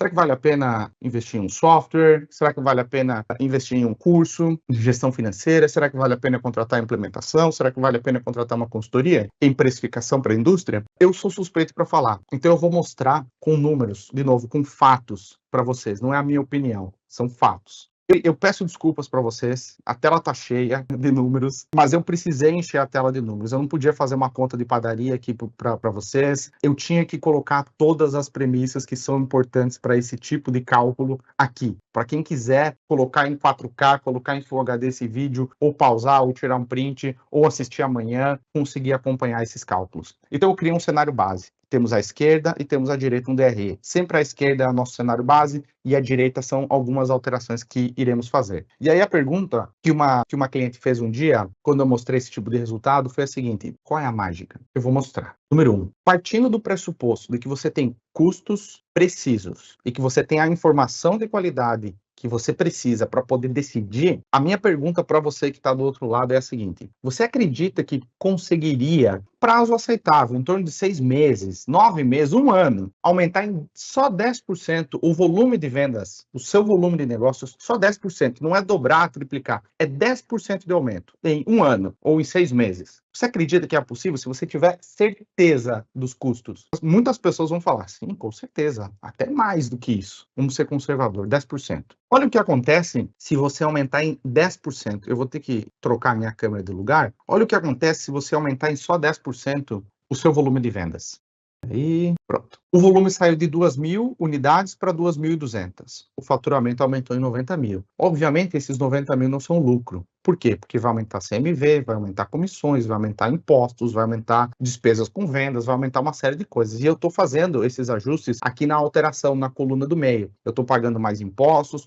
Será que vale a pena investir em um software? Será que vale a pena investir em um curso de gestão financeira? Será que vale a pena contratar implementação? Será que vale a pena contratar uma consultoria em precificação para a indústria? Eu sou suspeito para falar, então eu vou mostrar com números, de novo, com fatos para vocês. Não é a minha opinião, são fatos. Eu peço desculpas para vocês, a tela está cheia de números, mas eu precisei encher a tela de números. Eu não podia fazer uma conta de padaria aqui para vocês. Eu tinha que colocar todas as premissas que são importantes para esse tipo de cálculo aqui. Para quem quiser colocar em 4K, colocar em Full HD esse vídeo, ou pausar, ou tirar um print, ou assistir amanhã, conseguir acompanhar esses cálculos. Então eu criei um cenário base. Temos a esquerda e temos a direita um DRE. Sempre a esquerda é o nosso cenário base e a direita são algumas alterações que iremos fazer. E aí a pergunta que uma cliente fez um dia, quando eu mostrei esse tipo de resultado, foi a seguinte: qual é a mágica? Eu vou mostrar. Número 1, partindo do pressuposto de que você tem custos precisos e que você tem a informação de qualidade que você precisa para poder decidir, a minha pergunta para você que está do outro lado é a seguinte: você acredita que conseguiria, prazo aceitável, em torno de 6 meses, 9 meses, 1 ano, aumentar em só 10% o volume de vendas, o seu volume de negócios, só 10%, não é dobrar, triplicar, é 10% de aumento em 1 ano ou em 6 meses? Você acredita que é possível se você tiver certeza dos custos? Muitas pessoas vão falar, sim, com certeza, até mais do que isso. Vamos ser conservador, 10%. Olha o que acontece se você aumentar em 10%. Eu vou ter que trocar minha câmera de lugar. Olha o que acontece se você aumentar em só 10% o seu volume de vendas. Aí, pronto. O volume saiu de 2.000 unidades para 2.200. O faturamento aumentou em 90 mil. Obviamente, esses 90 mil não são lucro. Por quê? Porque vai aumentar CMV, vai aumentar comissões, vai aumentar impostos, vai aumentar despesas com vendas, vai aumentar uma série de coisas. E eu estou fazendo esses ajustes aqui na alteração, na coluna do meio. Eu estou pagando mais impostos,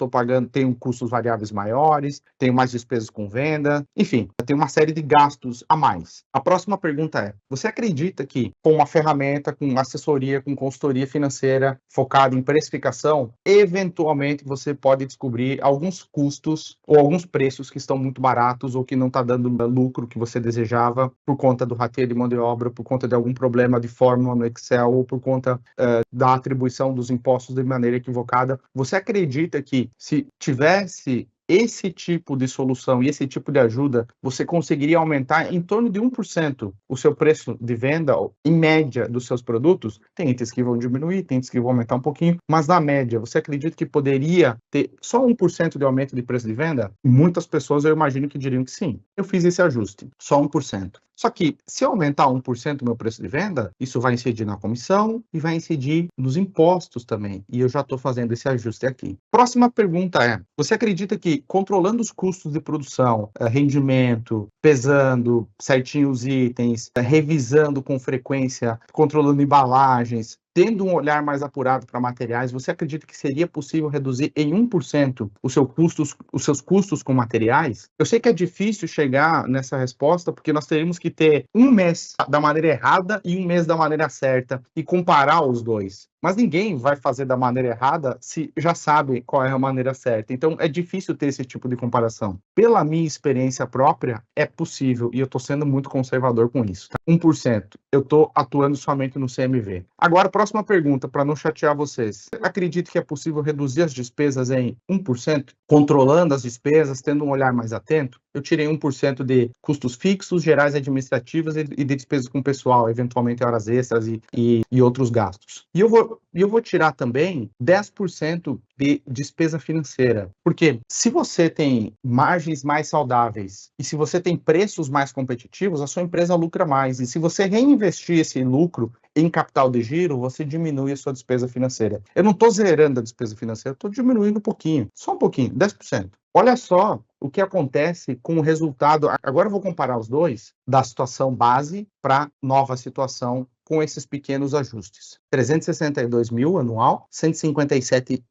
tenho custos variáveis maiores, tenho mais despesas com venda, enfim, eu tenho uma série de gastos a mais. A próxima pergunta é: você acredita que com uma ferramenta, com assessoria, com consultoria financeira focada em precificação, eventualmente você pode descobrir alguns custos ou alguns preços que estão muito baratos ou que não está dando o lucro que você desejava por conta do rateio de mão de obra, por conta de algum problema de fórmula no Excel ou por conta da atribuição dos impostos de maneira equivocada? Você acredita que se tivesse esse tipo de solução e esse tipo de ajuda, você conseguiria aumentar em torno de 1% o seu preço de venda, em média, dos seus produtos? Tem itens que vão diminuir, tem itens que vão aumentar um pouquinho, mas na média, você acredita que poderia ter só 1% de aumento de preço de venda? Muitas pessoas, eu imagino que diriam que sim. Eu fiz esse ajuste, só 1%. Só que, se eu aumentar 1% o meu preço de venda, isso vai incidir na comissão e vai incidir nos impostos também. E eu já estou fazendo esse ajuste aqui. Próxima pergunta é: você acredita que controlando os custos de produção, rendimento, pesando certinho os itens, revisando com frequência, controlando embalagens, tendo um olhar mais apurado para materiais, você acredita que seria possível reduzir em 1% os seus custos com materiais? Eu sei que é difícil chegar nessa resposta, porque nós teríamos que ter um mês da maneira errada e um mês da maneira certa e comparar os dois. Mas ninguém vai fazer da maneira errada se já sabe qual é a maneira certa. Então, é difícil ter esse tipo de comparação. Pela minha experiência própria, é possível, e eu estou sendo muito conservador com isso. Tá? 1%. Eu estou atuando somente no CMV. Agora, próxima pergunta, para não chatear vocês. Acredito que é possível reduzir as despesas em 1%? Controlando as despesas, tendo um olhar mais atento? Eu tirei 1% de custos fixos, gerais administrativas e de despesas com pessoal, eventualmente horas extras e outros gastos. E eu vou tirar também 10% de despesa financeira. Porque se você tem margens mais saudáveis e se você tem preços mais competitivos, a sua empresa lucra mais. E se você reinvestir esse lucro em capital de giro, você diminui a sua despesa financeira. Eu não estou zerando a despesa financeira, estou diminuindo um pouquinho, só um pouquinho, 10%. Olha só o que acontece com o resultado. Agora eu vou comparar os dois, da situação base para nova situação com esses pequenos ajustes. 362 mil anual, 157%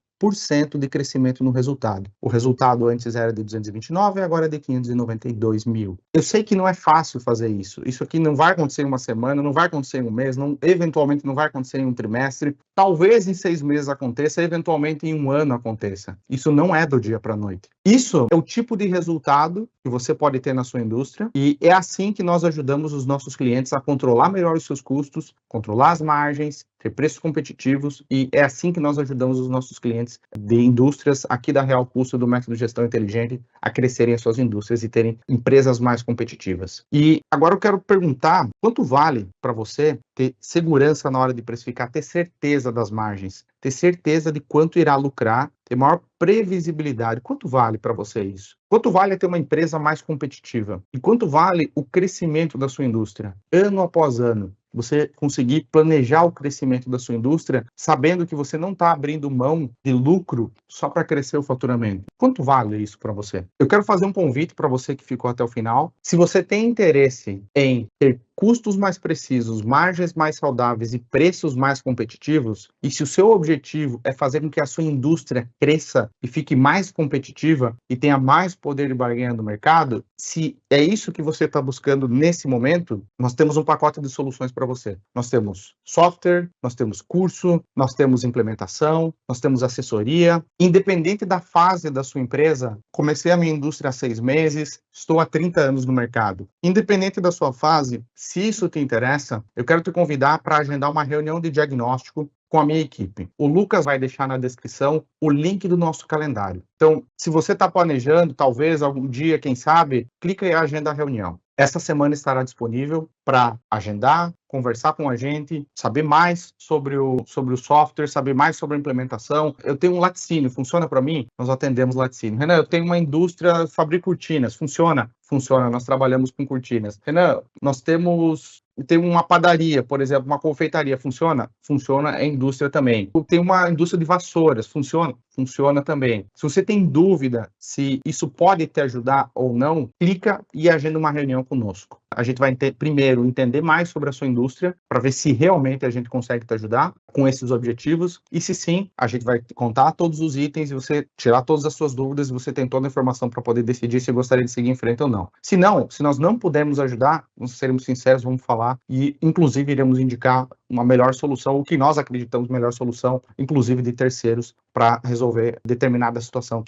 de crescimento no resultado. O resultado antes era de 229, agora é de 592 mil. Eu sei que não é fácil fazer isso. Isso aqui não vai acontecer em uma semana, não vai acontecer em um mês, eventualmente não vai acontecer em um trimestre. Talvez em 6 meses aconteça, eventualmente em um ano aconteça. Isso não é do dia para a noite. Isso é o tipo de resultado que você pode ter na sua indústria e é assim que nós ajudamos os nossos clientes a controlar melhor os seus custos, controlar as margens, ter preços competitivos, e é assim que nós ajudamos os nossos clientes de indústrias aqui da Real Custo do Método de Gestão Inteligente a crescerem as suas indústrias e terem empresas mais competitivas. E agora eu quero perguntar, quanto vale para você ter segurança na hora de precificar, ter certeza das margens, ter certeza de quanto irá lucrar, ter maior previsibilidade? Quanto vale para você isso? Quanto vale ter uma empresa mais competitiva? E quanto vale o crescimento da sua indústria, ano após ano? Você conseguir planejar o crescimento da sua indústria, sabendo que você não está abrindo mão de lucro só para crescer o faturamento. Quanto vale isso para você? Eu quero fazer um convite para você que ficou até o final. Se você tem interesse em ter custos mais precisos, margens mais saudáveis e preços mais competitivos, e se o seu objetivo é fazer com que a sua indústria cresça e fique mais competitiva e tenha mais poder de barganha no mercado, se é isso que você está buscando nesse momento, nós temos um pacote de soluções para você. Nós temos software, nós temos curso, nós temos implementação, nós temos assessoria. Independente da fase da sua empresa, comecei a minha indústria há 6 meses, estou há 30 anos no mercado. Independente da sua fase, se isso te interessa, eu quero te convidar para agendar uma reunião de diagnóstico com a minha equipe. O Lucas vai deixar na descrição o link do nosso calendário. Então, se você está planejando, talvez algum dia, quem sabe, clica e agenda a reunião. Essa semana estará disponível para agendar, conversar com a gente, saber mais sobre o software, saber mais sobre a implementação. Eu tenho um laticínio, funciona para mim? Nós atendemos laticínio. Renan, eu tenho uma indústria, fabrico cortinas, funciona? Funciona, nós trabalhamos com cortinas. Renan, nós temos uma padaria, por exemplo, uma confeitaria, funciona? Funciona, é indústria também. Tem uma indústria de vassouras, funciona? Funciona também. Se você tem dúvida se isso pode te ajudar ou não, clica e agenda uma reunião conosco. A gente vai primeiro entender mais sobre a sua indústria, para ver se realmente a gente consegue te ajudar com esses objetivos, e se sim, a gente vai contar todos os itens e você tirar todas as suas dúvidas e você tem toda a informação para poder decidir se gostaria de seguir em frente ou não. Se não, se nós não pudermos ajudar, nós seremos sinceros, vamos falar e inclusive iremos indicar uma melhor solução, o que nós acreditamos melhor solução, inclusive de terceiros, para resolver determinada situação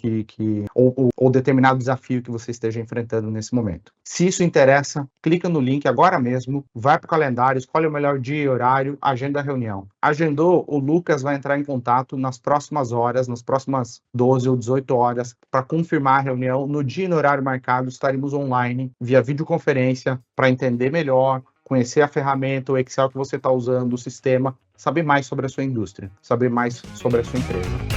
ou determinado desafio que você esteja enfrentando nesse momento. Se isso interessa, clica no link agora mesmo, vai para o calendário, escolhe o melhor dia e horário, agenda a reunião. Agendou, o Lucas vai entrar em contato nas próximas horas, nas próximas 12 ou 18 horas, para confirmar a reunião. No dia e no horário marcado, estaremos online, via videoconferência, para entender melhor, conhecer a ferramenta, o Excel que você está usando, o sistema, saber mais sobre a sua indústria, saber mais sobre a sua empresa.